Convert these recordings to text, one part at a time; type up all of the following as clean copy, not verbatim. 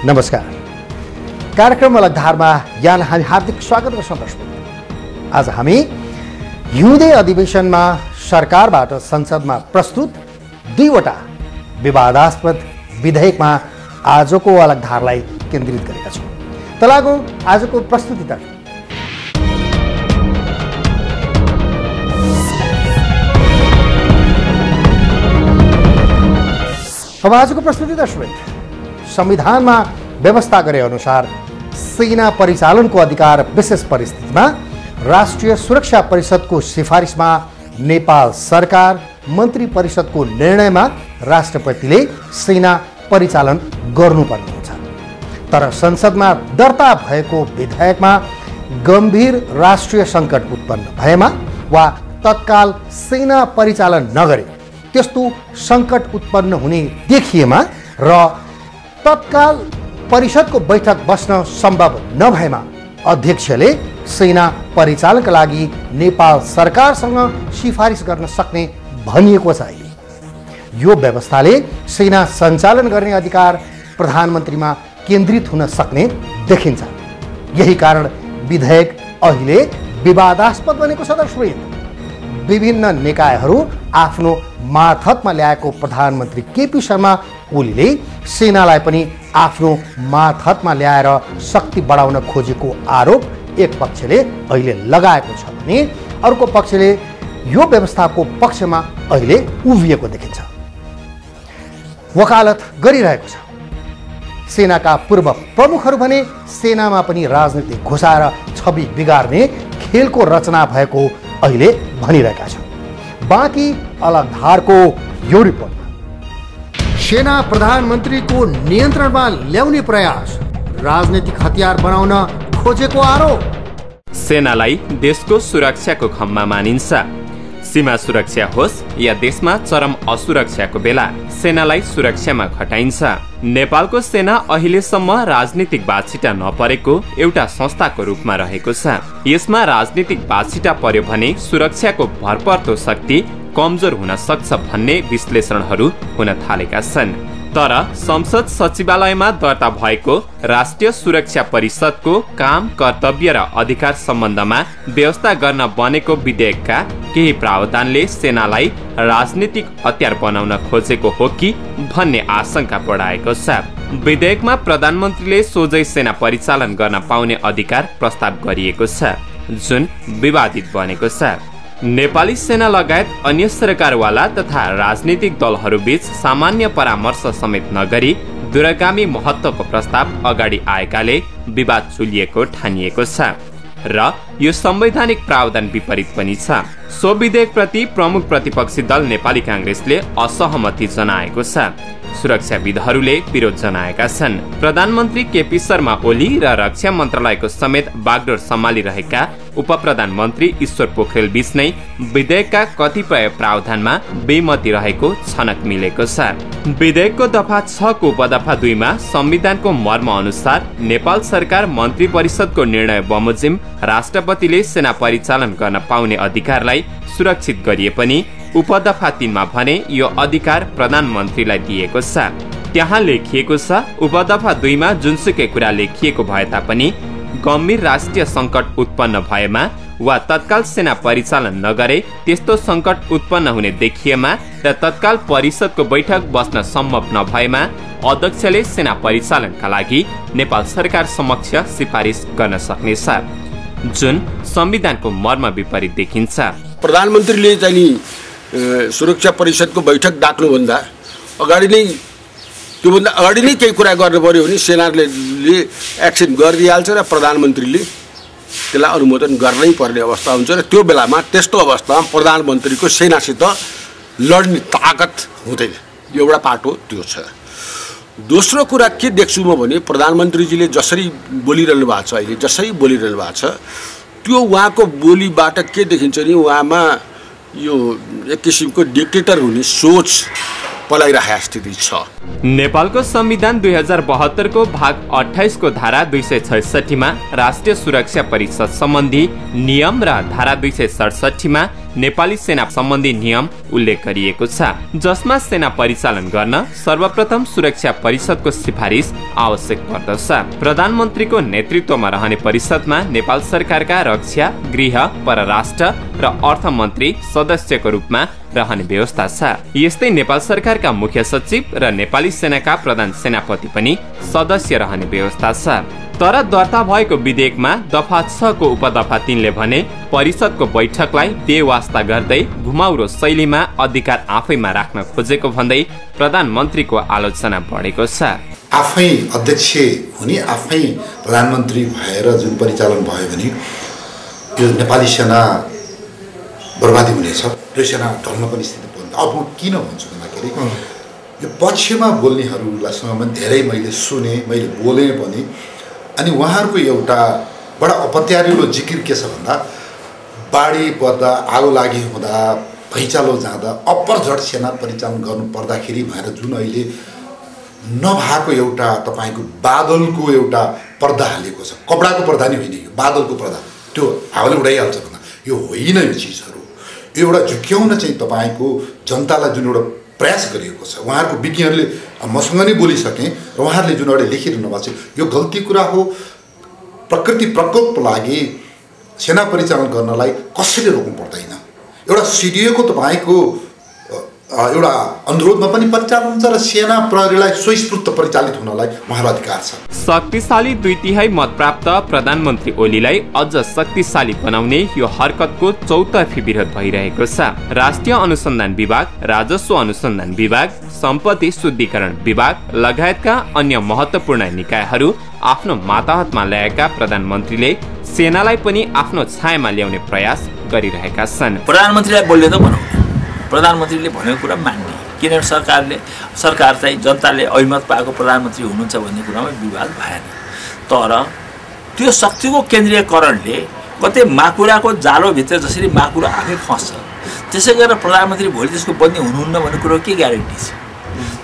नमस्कार। कार्यक्रम अलग धारमा यहाँलाई हामी हार्दिक स्वागत गर्छौँ दर्शक। आज हामी हिउँदे अधिवेशनमा सरकारबाट संसदमा प्रस्तुत दुईवटा विवादास्पद विधेयकमा आजको अलग धारलाई केन्द्रित गरेका छौँ। त लागौँ आजको प्रस्तुतितर्फ। अब आजको प्रस्तुति दर्शक, संविधानमा व्यवस्था गरे अनुसार सेना परिचालनको अधिकार विशेष परिस्थितिमा राष्ट्रिय सुरक्षा परिषदको सिफारिसमा नेपाल सरकार मन्त्री परिषदको निर्णयमा राष्ट्रपतिले सेना परिचालन गर्नुपर्ने हुन्छ। तर संसदमा दर्ता भएको विधेयकमा गम्भीर राष्ट्रिय सङ्कट उत्पन्न भएमा वा तत्काल सेना परिचालन नगरे त्यस्तो सङ्कट उत्पन्न हुने देखिएमा र तत्काल परिषदको बैठक बस्न सम्भव नभएमा अध्यक्षले सेना परिचालनका लागि नेपाल सरकारसँग सिफारिस गर्न सक्ने भनिएको छ। यो व्यवस्थाले सेना सञ्चालन गर्ने अधिकार प्रधानमन्त्रीमा केन्द्रित हुन सक्ने देखिन्छ। यही कारण विधेयक अहिले विवादास्पद बनेको छ दर्शक। विभिन्न निकायहरू आफ्नो मातहतमा ल्याएको प्रधानमन्त्री केपी शर्मा ओलीले सेनालाई पनि आफ्नो मातहतमा ल्याएर शक्ति बढाउन खोजेको आरोप एक पक्षले अहिले लगाएको छ भने अर्को पक्षले यो व्यवस्थाको पक्षमा अहिले उभिएको देखिन्छ, वकालत गरिरहेको छ। सेनाका पूर्व प्रमुखहरू भने सेनामा पनि राजनीति घुसाएर छवि बिगार्ने खेलको रचना भएको अहिले भनिरहेका छन्। बाँकी अलग धारको यो रिपोर्ट, सेना प्रधानमन्त्रीको नियन्त्रणमा ल्याउने प्रयास, राजनीतिक हतियार बनाउन खोजेको आरोप। सेनालाई देशको सुरक्षाको खम्मा मानिन्छ। सीमा सुरक्षा होस् या देशमा चरम असुरक्षाको बेला सेनालाई सुरक्षामा खटाइन्छ। नेपालको सेना अहिलेसम्म राजनीतिक बाछिटा नपरेको एउटा संस्थाको रूपमा रहेको छ। यसमा राजनीतिक बाछिटा पर्यो भने सुरक्षाको भरपर्दो शक्ति कमजोर हुन सक्छ भन्ने विश्लेषणहरू हुन थालेका छन्। तर संसद सचिवालयमा दर्ता भएको राष्ट्रिय सुरक्षा परिषदको काम, कर्तव्य र अधिकार सम्बन्धमा व्यवस्था गर्न बनेको विधेयकका केही प्रावधानले सेनालाई राजनीतिक हतियार बनाउन खोजेको हो कि भन्ने आशंका बढाएको छ। विधेयकमा प्रधानमन्त्रीले सोझै सेना परिचालन गर्न पाउने अधिकार प्रस्ताव गरिएको छ, जुन विवादित बनेको छ। नेपाली सेना लगायत अन्य सरकारवाला तथा राजनीतिक दलहरूबीच सामान्य परामर्श समेत नगरी दूरगामी महत्त्वको प्रस्ताव अगाडि आएकाले विवाद चुलिएको ठानिएको छ र यो संवैधानिक प्रावधान विपरीत पनि छ। सो विधेयकप्रति प्रमुख प्रतिपक्षी दल नेपाली कांग्रेसले असहमति जनाएको छ। सुरक्षाविदहरूले विरोध जनाएका छन्। प्रधानमन्त्री केपी शर्मा ओली र रक्षा मन्त्रालयको समेत बागडोर सम्हालिरहेका उप प्रधानमन्त्री ईश्वर पोखरेल बीच नै विधेयकका कतिपय प्रावधानमा बेमती रहेको छनक मिलेको छ। विधेयकको दफा 6 को उपदफा 2 मा संविधानको मर्म अनुसार नेपाल सरकार मन्त्री परिषदको निर्णय बमोजिम राष्ट्रपतिले सेना परिचालन गर्न पाउने अधिकारलाई सुरक्षित गरिए पनि उपदफा 3 मा भने यो अधिकार प्रधानमन्त्रीलाई दिएको छ। त्यहाँ लेखिएको छ, उपदफा 2 मा जुनसुकै कुरा लेखिएको भए तापनि गम्भीर राष्ट्रिय सङ्कट उत्पन्न भएमा वा तत्काल सेना परिचालन नगरे त्यस्तो सङ्कट उत्पन्न हुने देखिएमा र तत्काल परिषदको बैठक बस्न सम्भव नभएमा अध्यक्षले सेना परिचालनका लागि नेपाल सरकार समक्ष सिफारिस गर्न सक्नेछ, जुन संविधानको मर्म विपरीत देखिन्छ। प्रधानमन्त्रीले चाहिँ सुरक्षा परिषदको बैठक डाक्नुभन्दा अगाडि नै त्योभन्दा अगाडि नै केही कुरा गर्नु पर्यो भने सेनाले एक्सन गरिदिइहाल्छ र प्रधानमन्त्रीले त्यसलाई अनुमोदन गर्नै पर्ने अवस्था हुन्छ र त्यो बेलामा त्यस्तो अवस्थामा प्रधानमन्त्रीको सेनासित लड्ने ताकत हुँदैन। एउटा पाटो त्यो छ। दोस्रो कुरा के देख्छु म भने प्रधानमन्त्रीजीले जसरी बोलिरहनु भएको छ, अहिले जसरी बोलिरहनु भएको छ त्यो उहाँको बोलीबाट के देखिन्छ नि उहाँमा यो एक किसिमको डिक्टेटर हुने सोच पलाइरहेको स्थिति छ। नेपालको संविधान 2072 को भाग 28 को धारा 266 मा राष्ट्रिय सुरक्षा परिषद सम्बन्धी नियम र धारा 267 मा नेपाली सेना सम्बन्धी नियम उल्लेख गरिएको छ, जसमा सेना परिचालन गर्न सर्वप्रथम सुरक्षा परिषदको सिफारिस आवश्यक पर्दछ। प्रधानमन्त्रीको नेतृत्वमा रहने परिषदमा नेपाल सरकारका रक्षा, गृह, परराष्ट्र र अर्थमन्त्री सदस्यको रूपमा रहने व्यवस्था छ। यस्तै नेपाल सरकारका मुख्य सचिव र नेपाली सेनाका प्रधान सेनापति पनि सदस्य रहने व्यवस्था छ। तर दर्ता भएको विधेयकमा दफा 6 को उपदफा 3 ले भने परिषदको बैठकलाई बेवास्ता गर्दै घुमाउरो शैलीमा अधिकार आफैमा राख्न खोजेको भन्दै प्रधानमन्त्रीको आलोचना बढेको छ। आफै अध्यक्ष हुने, आफै प्रधानमन्त्री भएर जुन परिचालन भयो भने यो नेपाली सेना बर्बादी हुनेछ, यो सेना ढल्न पनि स्थिति पर्छ। अब म किन भन्छु भन्दाखेरि यो पक्षमा बोल्नेहरूलाईसँग धेरै मैले सुने, मैले बोलेँ पनि। अनि उहाँहरूको एउटा बडा अपत्यारिलो जिकिर के छ भन्दा बाढी पर्दा, आगो लागि हुँदा, भैँचालो जाँदा अपरझट सेना परिचालन गर्नु पर्दाखेरि भनेर जुन अहिले नभएको एउटा तपाईँको बादलको एउटा पर्दा हालेको छ। कपडाको पर्दा नि होइन, यो बादलको पर्दा, त्यो हावाले उडाइहाल्छ भन्दा यो होइन। यो चिजहरू यो एउटा झुक्याउन चाहिँ तपाईँको जनतालाई जुन एउटा प्रयास गरिएको छ, उहाँहरूको विज्ञहरूले मसँग नै बोलिसकेँ र उहाँहरूले जुन एउटा लेखिरहनु भएको छ, यो गल्ती कुरा हो। प्रकृति प्रकोपको लागि सेना परिचालन गर्नलाई कसैले रोक्नु पर्दैन। एउटा सिडिएको तपाईँको एउटा अनुरोधमा पनि परिचालन हुन्छ र सेना प्रहरीलाई स्वस्फूर्त परिचालित हुनलाई उहाँको अधिकार छ। शक्तिशाली 2/3 मत प्राप्त प्रधानमन्त्री ओलीलाई अझ शक्तिशाली बनाउने यो हरकतको चौतर्फी विरोध भइरहेको छ। राष्ट्रिय अनुसन्धान विभाग, राजस्व अनुसन्धान विभाग, सम्पत्ति शुद्धिकरण विभाग लगायतका अन्य महत्त्वपूर्ण निकायहरू आफ्नो माताहतमा ल्याएका प्रधानमन्त्रीले सेनालाई पनि आफ्नो छायामा ल्याउने प्रयास गरिरहेका छन्। प्रधानमन्त्रीलाई बोल्ने त भनौँ, प्रधानमन्त्रीले भनेको कुरा मान्ने, किनभने सरकार चाहिँ जनताले अभिमत पाएको प्रधानमन्त्री हुनुहुन्छ भन्ने कुरामा विवाद भएन। तर त्यो शक्तिको केन्द्रीयकरणले कतै माकुराको जालोभित्र जसरी माकुरा आफै फस्छ, त्यसै गरेर प्रधानमन्त्री भोलि त्यसको बन्दी हुनुहुन्न भन्ने कुरो के ग्यारेन्टी छ?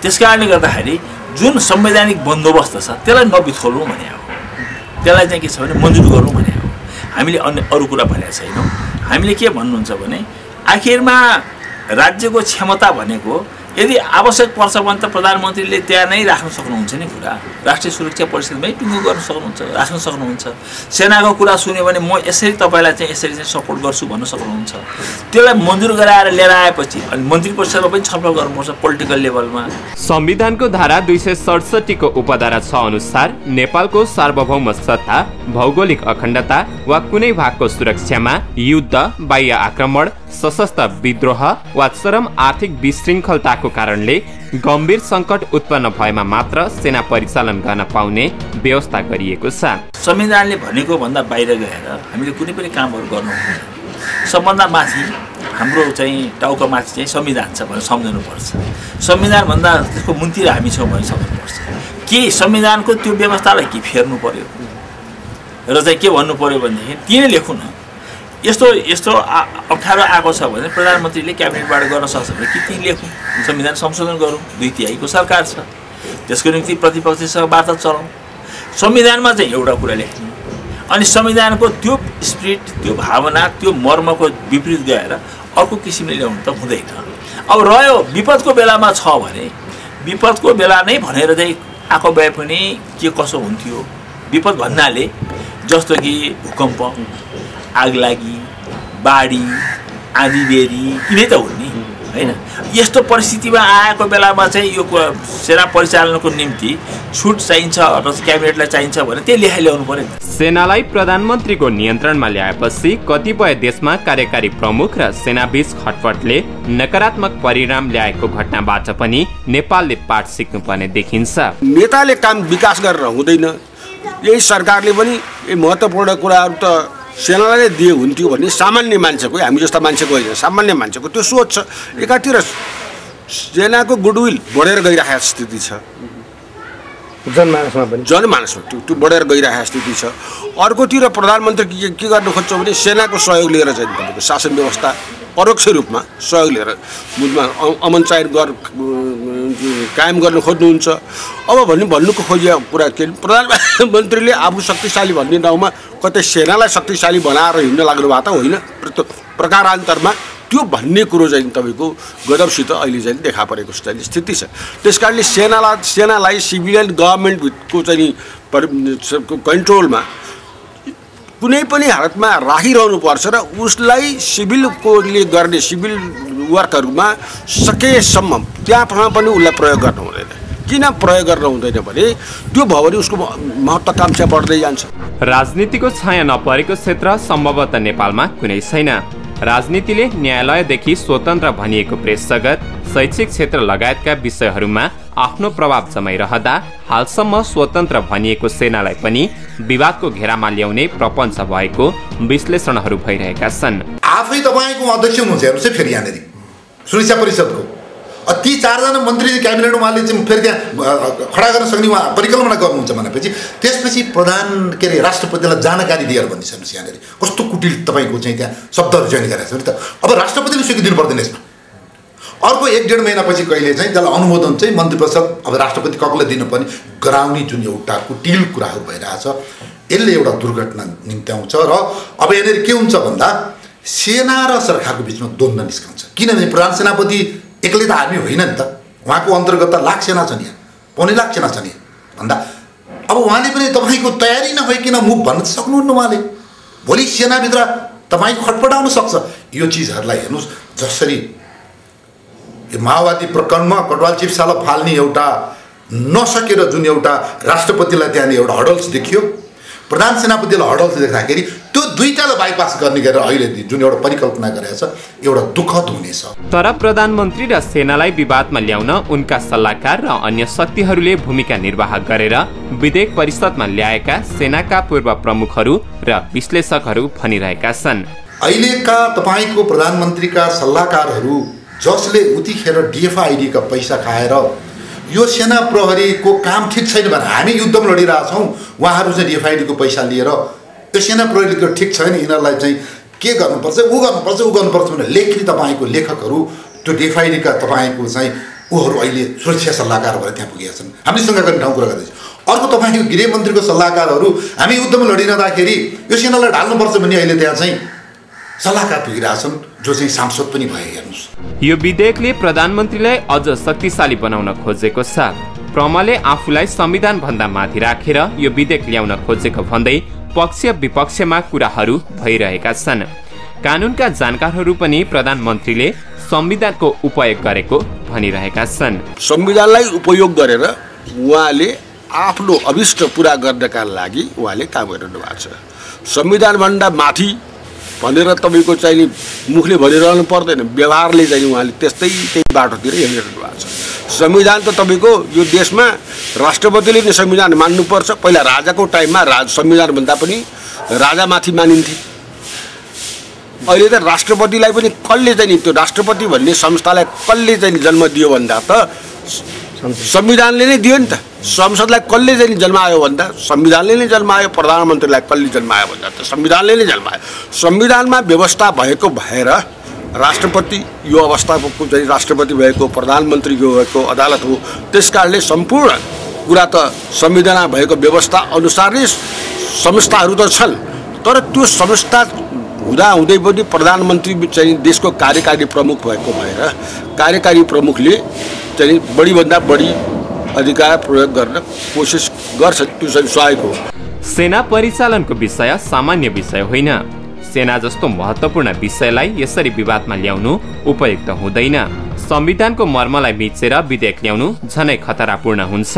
त्यस कारणले गर्दाखेरि जुन संवैधानिक बन्दोबस्त छ त्यसलाई नबिथोल्नु भने हो, त्यसलाई चाहिँ के छ भने मन्जुर गर्नु भने हो। हामीले अन्य अरू कुरा भनेका छैनौँ। हामीले के भन्नुहुन्छ भने आखिरमा राज्यको क्षमता भनेको यदि आवश्यक पर्छ भने त प्रधानमन्त्रीले त्यहाँ नै राख्न सक्नुहुन्छ नि कुरा, राष्ट्रिय सुरक्षा परिषदमै टुङ्गो गर्न सक्नुहुन्छ, राख्न सक्नुहुन्छ। सेनाको कुरा सुन्यो भने म यसरी तपाईँलाई चाहिँ यसरी चाहिँ सपोर्ट गर्छु भन्न सक्नुहुन्छ। त्यसलाई मन्जुर गराएर लिएर आएपछि अनि मन्त्री परिषदमा पनि छलफल गर्नुपर्छ पोलिटिकल लेभलमा। संविधानको धारा 267 को उपधारा 6 अनुसार नेपालको सार्वभौम सत्ता, भौगोलिक अखण्डता वा कुनै भागको सुरक्षामा युद्ध, बाह्य आक्रमण, सशस्त्र विद्रोह वा चरम आर्थिक विशृङ्खलताको कारणले गम्भीर सङ्कट उत्पन्न भएमा मात्र सेना परिचालन गर्न पाउने व्यवस्था गरिएको छ। संविधानले भनेको भन्दा बाहिर गएर हामीले कुनै पनि कामहरू गर्नु हुँदैन। सबभन्दा माथि हाम्रो चाहिँ टाउकोमाथि चाहिँ संविधान छ भनेर सम्झनुपर्छ। संविधानभन्दा त्यसको मुन्तिर हामी छौँ भने सम्झनुपर्छ। के संविधानको त्यो व्यवस्थालाई के फेर्नु पर्यो र चाहिँ के भन्नु पर्यो भनेदेखि तिनै लेखौँ न। यस्तो अप्ठ्यारो आएको छ भने प्रधानमन्त्रीले क्याबिनेटबाट गर्न सक्छ भने कि ती लेखौँ, संविधान संशोधन गरौँ। 2/3 को सरकार छ, त्यसको निम्ति प्रतिपक्षसँग वार्ता चलाउँ। संविधानमा चाहिँ एउटा कुरा लेख्ने अनि संविधानको त्यो स्पिरिट, त्यो भावना, त्यो मर्मको विपरीत गएर अर्को किसिमले ल्याउनु त हुँदैन। अब रह्यो विपदको बेलामा छ भने विपदको बेला नै भनेर चाहिँ आएको भए पनि के कसो हुन्थ्यो। विपद भन्नाले जस्तो कि भूकम्प, आगलागी, बाढी, आँधीबेहरी यिनै त हुन् नि, होइन? यस्तो परिस्थितिमा आएको बेलामा चाहिँ यो सेना परिचालनको निम्ति छुट चाहिन्छ र क्याबिनेटलाई चाहिन्छ भने त्यही लेखाइ ल्याउनु पर्यो। सेनालाई प्रधानमन्त्रीको नियन्त्रणमा ल्याएपछि कतिपय देशमा कार्यकारी प्रमुख र सेनाबीच खटपटले नकारात्मक परिणाम ल्याएको घटनाबाट पनि नेपालले पाठ सिक्नुपर्ने देखिन्छ। नेताले काम विकास गरेर हुँदैन। यही सरकारले पनि यही महत्त्वपूर्ण कुराहरू त सेनालाई दिए हुन्थ्यो भन्ने सामान्य मान्छेको, हामी जस्ता मान्छेको होइन, सामान्य मान्छेको त्यो सोच छ। एकातिर सेनाको गुडविल बढेर गइरहेको स्थिति छ, जनमानसमा त्यो बढेर गइरहेको स्थिति छ। अर्कोतिर प्रधानमन्त्री के गर्न खोज्छ भने सेनाको सहयोग लिएर चाहिँ तपाईँको शासन व्यवस्था परोक्ष रूपमा सहयोग लिएर अमन चाहेर कायम गर्न खोज्नुहुन्छ। अब भन्नुको खोजिएको कुरा के, प्रधानमन्त्रीले आफू शक्तिशाली भन्ने ठाउँमा कतै सेनालाई शक्तिशाली बनाएर हिँड्न लाग्नु भएको त होइन। प्रकारान्तरमा त्यो भन्ने कुरो चाहिँ तपाईँको गजबसित अहिले चाहिँ देखा परेको चाहिँ स्थिति छ। त्यस कारणले सेनालाई सिभिलियन गभर्मेन्टको चाहिँ कन्ट्रोलमा कुनै पनि हालतमा राखिरहनु पर्छ र उसलाई सिभिलकोले गर्ने सिभिल वर्कहरूमा सकेसम्म त्यहाँ पनि उसलाई प्रयोग गर्नु हुँदैन। किन प्रयोग गर्न हुँदैन भने त्यो भयो भने उसको महत्त्वाकांक्षा बढ्दै जान्छ। राजनीतिको छाया नपरेको क्षेत्र सम्भवतः नेपालमा कुनै छैन। राजनीतिले न्यायालयदेखि स्वतन्त्र भनिएको प्रेस जगत, शैक्षिक क्षेत्र लगायतका विषयहरूमा आफ्नो प्रभाव जमाइरहँदा हालसम्म स्वतन्त्र भनिएको सेनालाई पनि विवादको घेरामा ल्याउने प्रपञ्च भएको विश्लेषणहरू भइरहेका छन्। आफै तपाईँको अध्यक्ष हुनुहुन्छ हेर्नुहोस् है, फेरि यहाँनिर सुरक्षा परिषदको ती 4 जना मन्त्री क्याबिनेट उहाँले चाहिँ फेरि त्यहाँ खडा गर्न सक्ने उहाँ परिकल्पना गर्नुहुन्छ भनेपछि त्यसपछि प्रधान के अरे राष्ट्रपतिलाई जानकारी दिएर भनिसक्नुहोस् यहाँनिर कस्तो कुटिल तपाईँको चाहिँ त्यहाँ शब्दहरू चयन गरेको छ नि त। अब राष्ट्रपतिले स्वीकृति दिनु पर्दैन यसमा। अर्को 1-1.5 महिनापछि कहिले चाहिँ त्यसलाई अनुमोदन चाहिँ मन्त्री परिषद अब राष्ट्रपति ककले दिनुपर्ने गराउने जुन एउटा कुटिल कुराहरू भइरहेछ यसले एउटा दुर्घटना निम्त्याउँछ। र अब यहाँनिर के हुन्छ भन्दा सेना र सरकारको बिचमा द्वन्द्व निस्कन्छ। किनभने प्रधान सेनापति एक्लै त आर्मी होइन नि त, उहाँको अन्तर्गत त लाख सेना छ नि, 1.25 लाख सेना छ नि भन्दा अब उहाँले पनि तपाईँको तयारी नभइकन मुभ भन्न सक्नुहुन्न। उहाँले भोलि सेनाभित्र तपाईँको खटपटाउन सक्छ। यो चिजहरूलाई हेर्नुहोस्, जसरी माओवादी प्रकरणमा कटवाल चिप्साला फाल्ने एउटा नसकेर जुन एउटा राष्ट्रपतिलाई त्यहाँनिर एउटा हडल्स देखियो, प्रधान सेनापतिलाई हडल्स देख्दाखेरि त्यो दुईटालाई बाइपास गर्ने गरेर अहिले जुन एउटा परिकल्पना गरेको छ एउटा दुःखद हुनेछ। तर प्रधानमन्त्री र सेनालाई विवादमा ल्याउन उनका सल्लाहकार र अन्य शक्तिहरूले भूमिका निर्वाह गरेर विधेयक परिषदमा ल्याएका सेनाका पूर्व प्रमुखहरू र विश्लेषकहरू भनिरहेका छन्। अहिलेका तपाईँको प्रधानमन्त्रीका सल्लाहकारहरू जसले उतिखेर DFID का पैसा खाएर यो सेना प्रहरीको काम ठिक छैन भने हामी युद्धमा लडिरहेछौँ, उहाँहरू चाहिँ DFID को पैसा लिएर यो सेना प्रहरीको ठिक छैन, यिनीहरूलाई चाहिँ के गर्नुपर्छ ऊ गर्नुपर्छ भनेर लेख्ने तपाईँको लेखकहरू त्यो DFID का तपाईँको चाहिँ उहरू अहिले सुरक्षा सल्लाहकार भएर त्यहाँ पुगेका छन्। हामीले सँगै गर्ने ठाउँ कुरा गर्दैछौँ। अर्को तपाईँको गृहमन्त्रीको सल्लाहकारहरू हामी युद्धमा लडिरहँदाखेरि यो सेनालाई ढाल्नुपर्छ भने अहिले त्यहाँ चाहिँ सल्लाहकार पुगिरहेछन् जो चाहिँ सांसद पनि भए। हेर्नुहोस्, यो विधेयकले प्रधानमन्त्रीलाई अझ शक्तिशाली बनाउन खोजेको छ। प्रमाले आफूलाई संविधान भन्दा माथि राखेर यो विधेयक ल्याउन खोजेको भन्दै पक्ष विपक्षमा कुराहरू भइरहेका छन्। कानूनका जानकारहरू पनि प्रधानमन्त्रीले संविधानको उपयोग गरेको भनिरहेका छन्। संविधानलाई उपयोग गरेर उहाँले आफ्नो अभिष्ट पूरा गर्नका लागि उहाँले काम गरिरहनु भएको छ। संविधान भन्दा माथि भनेर तपाईँको चाहिँ मुखले भनिरहनु पर्दैन, व्यवहारले चाहिँ उहाँले त्यही बाटोतिर हिँडिरहनु भएको छ। संविधान त तपाईँको यो देशमा राष्ट्रपतिले नै संविधान मान्नुपर्छ। पहिला राजाको टाइममा संविधानभन्दा पनि राजामाथि मानिन्थे। अहिले त राष्ट्रपतिलाई पनि कसले चाहिँ त्यो राष्ट्रपति भन्ने संस्थालाई कसले चाहिँ जन्म दियो भन्दा त संविधानले नै दियो नि त। संसदलाई कसले चाहिँ जन्मायो भन्दा संविधानले नै जन्मायो। प्रधानमन्त्रीलाई कसले जन्मायो भन्दा त संविधानले नै जन्मायो। संविधानमा व्यवस्था भएको भएर राष्ट्रपति यो अवस्थाको चाहिँ राष्ट्रपति भएको, प्रधानमन्त्री भएको अदालत हो। त्यसकारणले सम्पूर्ण कुरा त संविधानमा भएको व्यवस्था अनुसार नै संस्थाहरू त छन्। तर त्यो संस्था हुँदाहुँदै पनि प्रधानमन्त्री चाहिँ देशको कार्यकारी प्रमुख भएको भएर कार्यकारी प्रमुखले चाहिँ बढीभन्दा बढी अधिकार प्रयोग गर्न कोसिस गर्छ। त्यो चाहिँ सहयोग हो। सेना परिचालनको विषय सामान्य विषय होइन। सेना जस्तो महत्त्वपूर्ण विषयलाई यसरी विवादमा ल्याउनु उपयुक्त हुँदैन। संविधानको मर्मलाई मिचेर विधेयक ल्याउनु झनै खतरापूर्ण हुन्छ।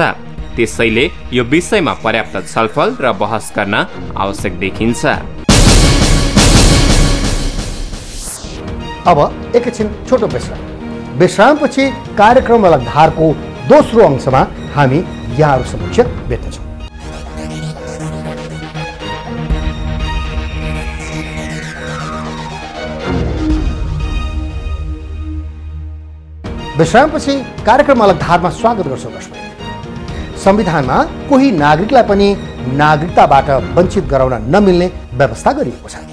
त्यसैले यो विषयमा पर्याप्त छलफल र बहस गर्न आवश्यक देखिन्छ। अब एकैछिन छोटो विश्रामपछि कार्यक्रम अलगधारको दोस्रो अंशमा हामी यहाँहरू समक्ष भेट्नेछौँ। विश्रामपछि कार्यक्रम अलगधारमा स्वागत गर्छौँ। संविधानमा कोही नागरिकलाई पनि नागरिकताबाट वञ्चित गराउन नमिल्ने व्यवस्था गरिएको छ।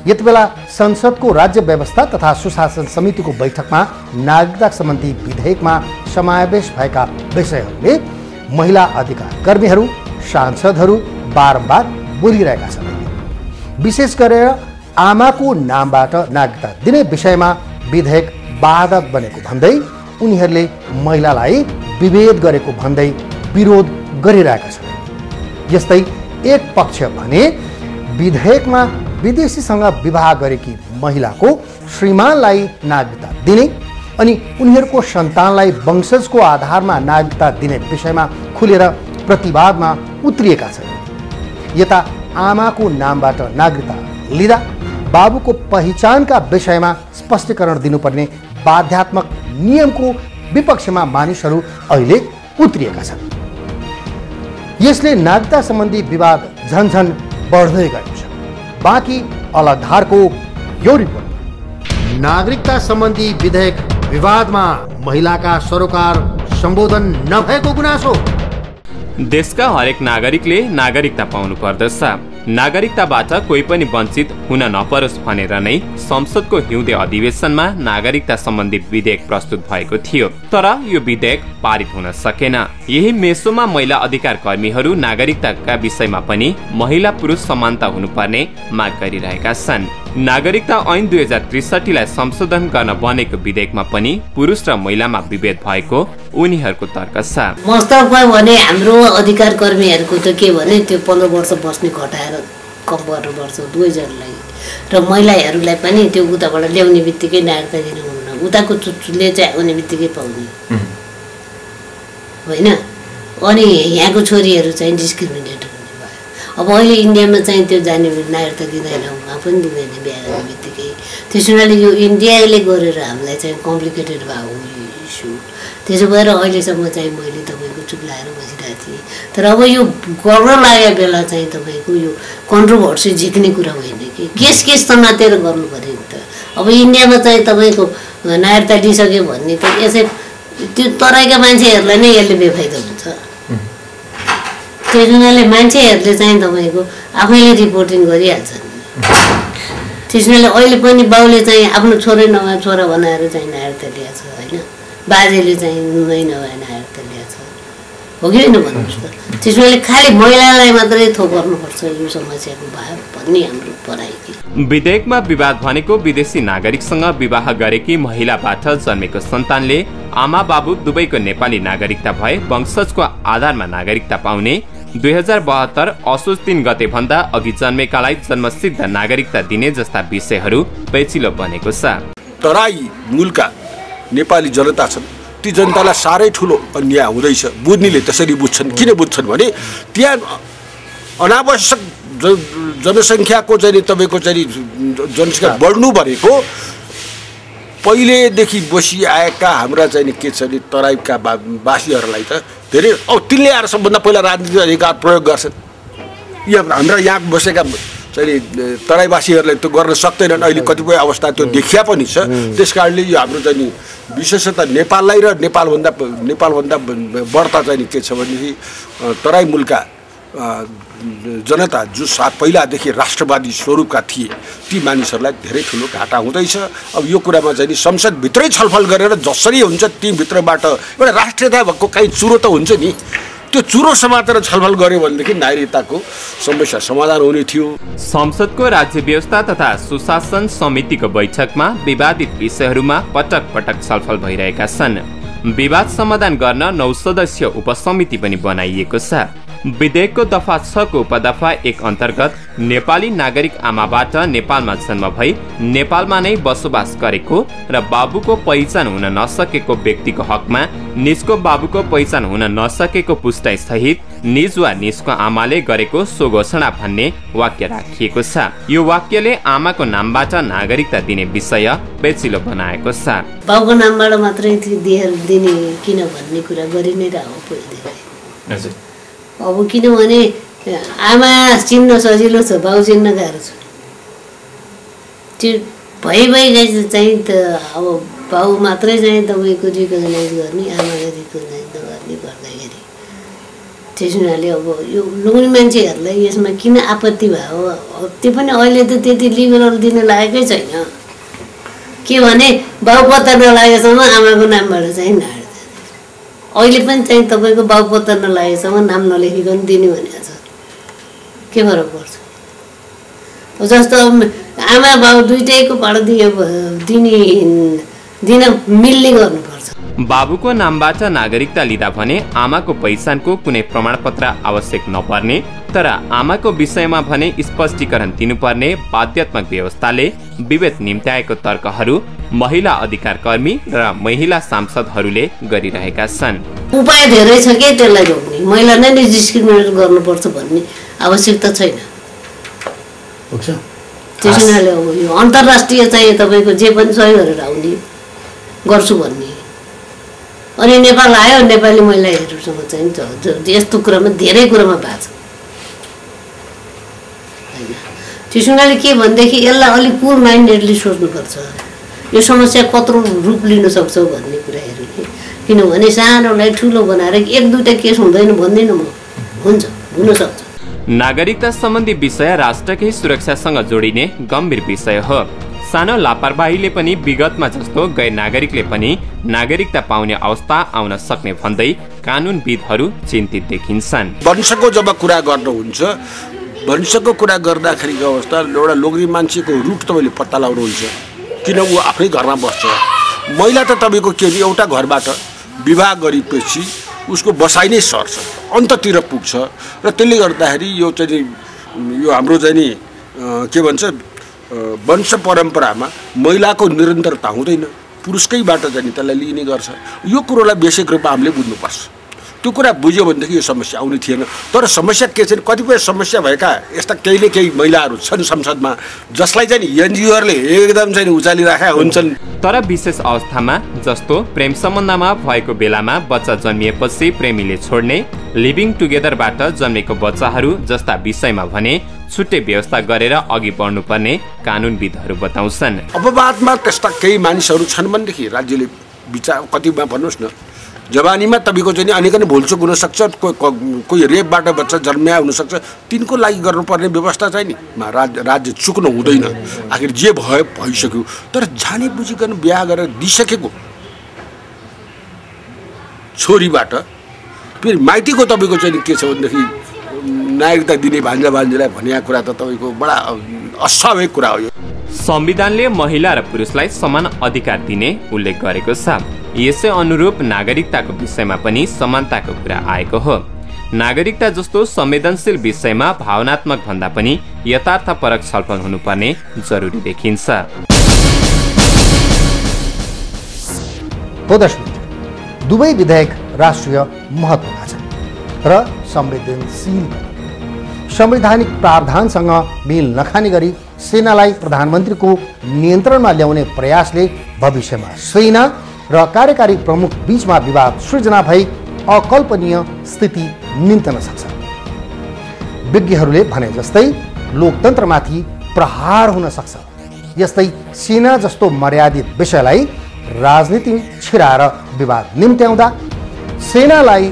यति बेला संसदको राज्य व्यवस्था तथा सुशासन समितिको बैठकमा नागरिकता सम्बन्धी विधेयकमा समावेश भएका विषयहरूले महिला अधिकार कर्मीहरू, सांसदहरू बारम्बार बोलिरहेका छन्। विशेष गरेर आमाको नामबाट नागरिकता दिने विषयमा विधेयक बाधक बनेको भन्दै उनीहरूले महिलालाई विभेद गरेको भन्दै विरोध गरिरहेका छन्। यस्तै एक पक्ष भने विधेयकमा विदेशीसँग विवाह गरेकी महिलाको श्रीमानलाई नागरिकता दिने अनि उनीहरूको सन्तानलाई वंशजको आधारमा नागरिकता दिने विषयमा खुलेर प्रतिवादमा उत्रिएका छन्। यता आमाको नामबाट नागरिकता लिँदा बाबुको पहिचानका विषयमा स्पष्टीकरण दिनुपर्ने बाध्यात्मक नियमको विपक्षमा मानिसहरू अहिले उत्रिएका छन्। यसले नागरिकता सम्बन्धी विवाद झन्झन बढ्दै गएको छ। बाँकी अलग धारको यो रिपोर्ट। नागरिकता सम्बन्धी विधेयक विवादमा महिलाका सरोकार सम्बोधन नभएको गुनासो। देशका हरेक नागरिकले नागरिकता पाउनु पर्दछ। नागरिकताबाट कोही पनि वञ्चित हुन नपरोस् भनेर नै संसदको हिउँदे अधिवेशनमा नागरिकता सम्बन्धी विधेयक प्रस्तुत भएको थियो। तर यो विधेयक पारित हुन सकेन। यही मेसोमा महिला अधिकार कर्मीहरू नागरिकताका विषयमा पनि महिला पुरुष समानता हुनुपर्ने माग गरिरहेका छन्। नागरिकता ऐन 2063 लाई संशोधन गर्न बनेको विधेयकमा पनि पुरुष र महिलामा विभेद भएको उनीहरूको तर्क छ। वास्तवमा भने हाम्रो अधिकार कर्मीहरूको त के भने त्यो 15 वर्ष बस्ने घटाएर कम गर्नुपर्छ 2000 र महिलाहरूलाई पनि त्यो उताबाट ल्याउने बित्तिकै नागरिकता दिनु हुन्न। उताको चुचुले चाहिँ आउने बित्तिकै पाउने होइन। अनि यहाँको छोरीहरू चाहिँ डिस्क्रिमिनेट हुने भयो। अब अहिले इन्डियामा चाहिँ त्यो जाने नागरिकता दिँदैन, उहाँ पनि दिँदैन बिहा गर्ने बित्तिकै। त्यसो हुनाले यो इन्डियाले गरेर हामीलाई चाहिँ कम्प्लिकेटेड भयो यो इस्यु। त्यसो भएर अहिलेसम्म चाहिँ मैले तपाईँको चुप लाएर बसिरहेको थिएँ। तर अब यो गर्न लागेको बेला चाहिँ तपाईँको यो कन्ट्रोभर्सी झिक्ने कुरा होइन कि केस समातेर गर्नु पऱ्यो नि त। अब इन्डियामा चाहिँ तपाईँको नागरिकता दिइसक्यो भन्ने त यसै त्यो तराईका मान्छेहरूलाई नै यसले बेफाइदा हुन्छ। त्यस हुनाले मान्छेहरूले चाहिँ तपाईँको आफैले रिपोर्टिङ गरिहाल्छन्। त्यस हुनाले अहिले पनि बाउले चाहिँ आफ्नो छोरै नभए छोरा बनाएर चाहिँ नागरिकता ल्याएको छ होइन। बाजेले चाहिँ नुनै नभए नागरिकता ल्याएको छ हो कि होइन भन्नुहोस् त। त्यस हुनाले खालि महिलालाई मात्रै थोपर्नुपर्छ यो समस्याको भाव भन्ने हाम्रो पढाइ। विधेयकमा विवाद भनेको विदेशी नागरिकसँग विवाह गरेकी महिलाबाट जन्मेको सन्तानले आमा बाबु दुवैको नेपाली नागरिकता भए वंशजको आधारमा नागरिकता पाउने, 2072 असोज 3 गते भन्दा अघि जन्मेकालाई जन्मसिद्ध नागरिकता दिने जस्ता विषयहरू पेचिलो बनेको छ। तराई मूलका नेपाली जनता छन्, ती जनतालाई साह्रै ठुलो अन्याय हुँदैछ। बुझ्नेले त्यसरी बुझ्छन्। किन बुझ्छन् भने त्यहाँ अनावश्यक जनसङ्ख्याको चाहिँ तपाईँको चाहिँ जनसङ्ख्या बढ्नु भनेको पहिलेदेखि बसिआएका हाम्रा चाहिँ के छ भने तराईका वासीहरूलाई त धेरै अब तिनले आएर सबभन्दा पहिला राजनीतिक अधिकार प्रयोग गर्छन्। हाम्रा यहाँ बसेका चाहिँ तराईवासीहरूले त्यो गर्न सक्दैनन्। अहिले कतिपय अवस्था त्यो देखिया पनि छ। त्यस कारणले यो हाम्रो चाहिँ विशेषतः नेपाललाई र नेपालभन्दा बढ्ता चाहिँ के छ भनेदेखि तराई मूलका जनता जो पहिलादेखि राष्ट्रवादी स्वरूपका थिए ती मानिसहरूलाई धेरै ठुलो घाटा हुँदैछ। अब यो कुरामा चाहिँ संसदभित्रै छलफल गरेर जसरी हुन्छ ती भित्रबाट एउटा राष्ट्रियता भएको काहीँ चुरो त हुन्छ नि, त्यो चुरो समातेर छलफल गर्यो भनेदेखि नागरिकताको समस्या समाधान हुने थियो। संसदको राज्य व्यवस्था तथा सुशासन समितिको बैठकमा विवादित विषयहरूमा पटक पटक छलफल भइरहेका छन्। विवाद समाधान गर्न 9 सदस्यीय उपसमिति पनि बनाइएको छ। विधेयकको दफा 6 को उपदफा 1 अन्तर्गत नेपाली नागरिक आमाबाट नेपालमा जन्म भई नेपालमा नै बसोबास गरेको र बाबुको पहिचान हुन नसकेको व्यक्तिको हकमा निजको बाबुको पहिचान हुन नसकेको पुष्टि सहित निज वा निजको आमाले गरेको सो घोषणा भन्ने वाक्य राखिएको छ। यो वाक्यले आमाको नामबाट नागरिकता दिने विषय पेचिलो बनाएको छ। बाबुको नामबाट मात्रै दिने किन भन्ने कुरा गरि नै रहेको हजुर। अब किनभने आमा चिन्न सजिलो छ, बाउ चिन्न गाह्रो छ। त्यो भइ चाहिँ त अब बाउ मात्रै चाहिँ तपाईँको रिकगनाइज गर्ने, आमालाई रिकगनाइज नगर्ने गर्दाखेरि त्यस हुनाले अब यो लोग्ने मान्छेहरूलाई यसमा किन आपत्ति भयो। त्यो पनि अहिले त त्यति लिबरल दिन लागेकै छैन। के भने बाउ पत्ता नलागेसम्म आमाको नामबाट चाहिँ नाड्छ। अहिले पनि चाहिँ तपाईँको बाउ पत्ता नलागेसम्म नाम नलेखिकन दिने भनेको छ। के फरक पर्छ। जस्तो आमा बाउ दुइटैको भाडा दिन मिल्ने गर्नुपर्छ। बाबुको नामबाट नागरिकता लिँदा भने आमाको पहिचानको कुनै प्रमाणपत्र आवश्यक नपर्ने, तर आमाको विषयमा भने स्पष्टीकरण दिनुपर्ने बाध्यात्मक व्यवस्थाले विभेद निम्त्याएको तर्कहरू महिला अधिकार कर्मी र महिला सांसदहरूले गरिरहेका छन्। उपाय धेरै छ के त्यसलाई रोक्ने, महिला नै डिस्क्रिमिनेट गर्नुपर्छ भन्ने आवश्यकता छैन। त्यसैले अब यो अन्तर्राष्ट्रिय चाहिँ तपाईँको जे पनि सही गरेर आउने गर्छु भन्ने, अनि नेपाल आयो नेपाली महिलाहरूसँग चाहिँ यस्तो कुरामा धेरै कुरामा भएको छ होइन। त्यस हुनाले के भनेदेखि यसलाई अलिक कुल माइन्डेडली सोच्नुपर्छ, यो समस्या कत्रो रूप लिन सक्छ भन्ने कुराहरूले। किनभने सानोलाई ठुलो बनाएर एक दुईवटा केस हुँदैन भन्दैन म, हुन्छ हुनसक्छ। नागरिकता सम्बन्धी विषय राष्ट्रकै सुरक्षासँग जोडिने गम्भीर विषय हो। सानो लापरवाहीले पनि विगतमा जस्तो गैर नागरिकले पनि नागरिकता पाउने अवस्था आउन सक्ने भन्दै कानुनविदहरू चिन्तित देखिन्छन्। वंशको जब कुरा गर्नुहुन्छ, वंशको कुरा गर्दाखेरिको अवस्था एउटा लोग्री मान्छेको रुट तपाईँले पत्ता लगाउनुहुन्छ, किन ऊ आफ्नै घरमा बस्छ। महिला त तपाईँको के एउटा घरबाट विवाह गरेपछि उसको बसाइ नै सर्छ, अन्ततिर पुग्छ र त्यसले गर्दाखेरि यो चाहिँ यो हाम्रो चाहिँ नि के भन्छ वंश परम्परामा महिलाको निरन्तरता हुँदैन, पुरुषकैबाट चाहिँ त्यसलाई लिने गर्छ। यो कुरोलाई बेसिक रूपमा हामीले बुझ्नुपर्छ। त्यो कुरा बुझ्यो भनेदेखि यो समस्या आउने थिएन। तर समस्या के छ, कतिपय समस्या भएका यस्ता केही महिलाहरू छन् संसदमा जसलाई चाहिँ एनजिओहरूले एकदम चाहिँ उचालिराखेका हुन्छन्। तर विशेष अवस्थामा जस्तो प्रेम सम्बन्धमा भएको बेलामा बच्चा जन्मिएपछि प्रेमीले छोड्ने, लिभिङ टुगेदरबाट जन्मेको बच्चाहरू जस्ता विषयमा भने छुट्टै व्यवस्था गरेर अघि बढ्नुपर्ने कानुनविदहरू बताउँछन्। अपवादमा त्यस्ता केही मानिसहरू छन् भनेदेखि राज्यले विचार कतिमा भन्नुहोस् न, जवानीमा तपाईँको चाहिँ अनेक भुलचुक हुनसक्छ, कोही रेपबाट बच्चा जन्मिया हुनसक्छ, तिनको लागि गर्नुपर्ने व्यवस्था चाहिँ नि राज्य चुक्नु हुँदैन। आखिर जे भयो भइसक्यो, तर जानी बुझिकन बिहा गरेर दिइसकेको छोरीबाट फेरि माइतीको तपाईँको चाहिँ के छ भनेदेखि नागरिकता दिने भान्जा भान्जीलाई भन्ने कुरा त तपाईँको बडा अस्वाभाविक कुरा हो। यो संविधानले महिला र पुरुषलाई समान अधिकार दिने उल्लेख गरेको छ। यसै अनुरूप नागरिकताको विषयमा पनि समानताको कुरा आएको हो। नागरिकता जस्तो संवेदनशील विषयमा भावनात्मक भन्दा पनि यथार्थपरक छलफल हुनुपर्ने जरुरी देखिन्छ। दुवै विधेयक राष्ट्रिय महत्त्वका छन् र संवेदनशील। संवैधानिक प्रावधानसँग मेल नखाने गरी सेनालाई प्रधानमन्त्रीको नियन्त्रणमा ल्याउने प्रयासले भविष्यमा सेना र कार्यकारी प्रमुख बीचमा विवाद सृजना भई अकल्पनीय स्थिति निम्तन सक्छ। विज्ञहरूले भने जस्तै लोकतन्त्रमाथि प्रहार हुन सक्छ। यस्तै सेना जस्तो मर्यादित विषयलाई राजनीतिमा छिराएर विवाद निम्त्याउँदा, सेनालाई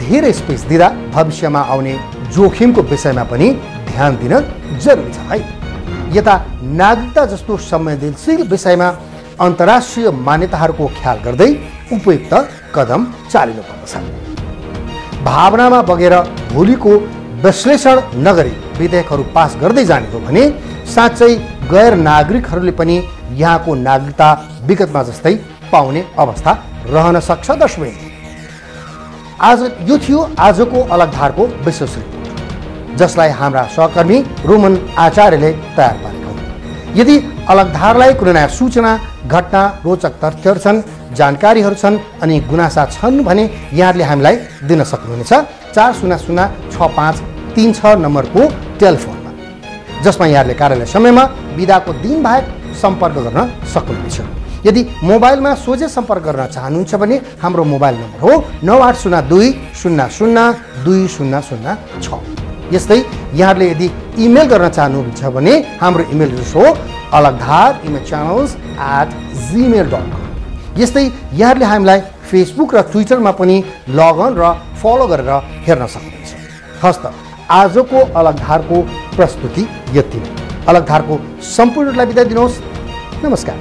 धेरै स्पेस दिँदा भविष्यमा आउने जोखिमको विषयमा पनि ध्यान दिन जरुरी छ है। यता नागरिकता जस्तो संवेदनशील विषयमा अन्तर्राष्ट्रिय मान्यताहरूको ख्याल गर्दै उपयुक्त कदम चालिनुपर्दछ। भावनामा बगेर भोलिको विश्लेषण नगरी विधेयकहरू पास गर्दै जाने हो भने साँच्चै गैर नागरिकहरूले पनि यहाँको नागरिकता विगतमा जस्तै पाउने अवस्था रहन सक्छ। दर्शक, आज यो थियो आजको अलगधारको विशेष रिपोर्ट, जसलाई हाम्रा सहकर्मी रोमन आचार्यले तयार पारेका हुन्। यदि अलगधारलाई कुनै नयाँ सूचना, घटना, रोचक तथ्यहरू छन्, जानकारीहरू छन् अनि गुनासा छन् भने यहाँहरूले हामीलाई दिन सक्नुहुनेछ 40065336 नम्बरको टेलिफोनमा, जसमा यहाँहरूले कार्यालय समयमा बिदाको दिन बाहेक सम्पर्क गर्न सक्नुहुनेछ। यदि मोबाइलमा सोझै सम्पर्क गर्न चाहनुहुन्छ भने हाम्रो मोबाइल नम्बर हो 9802002006। यस्तै यहाँहरूले यदि इमेल गर्न चाहनुहुन्छ भने हाम्रो इमेल एड्रेस हो alagdhar@gmail.com। यस्तै यहाँहरूले हामीलाई फेसबुक र ट्विटरमा पनि लगअन र फलो गरेर हेर्न सक्नुहुन्छ। हस्त आजको अलगधारको प्रस्तुति यति नै। अलगधारको सम्पूर्णलाई बिदा दिनुहोस्। नमस्कार।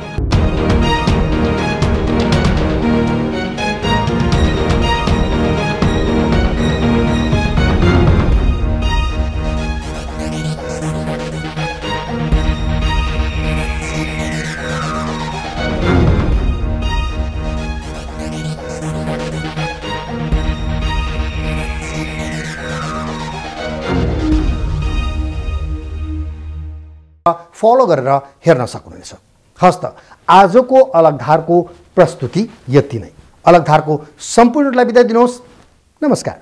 फलो गरेर हेर्न सक्नुहुनेछ। हस्त आजको अलगधारको प्रस्तुति यति नै। अलगधारको सम्पूर्णलाई बिदा दिनुहोस्। नमस्कार।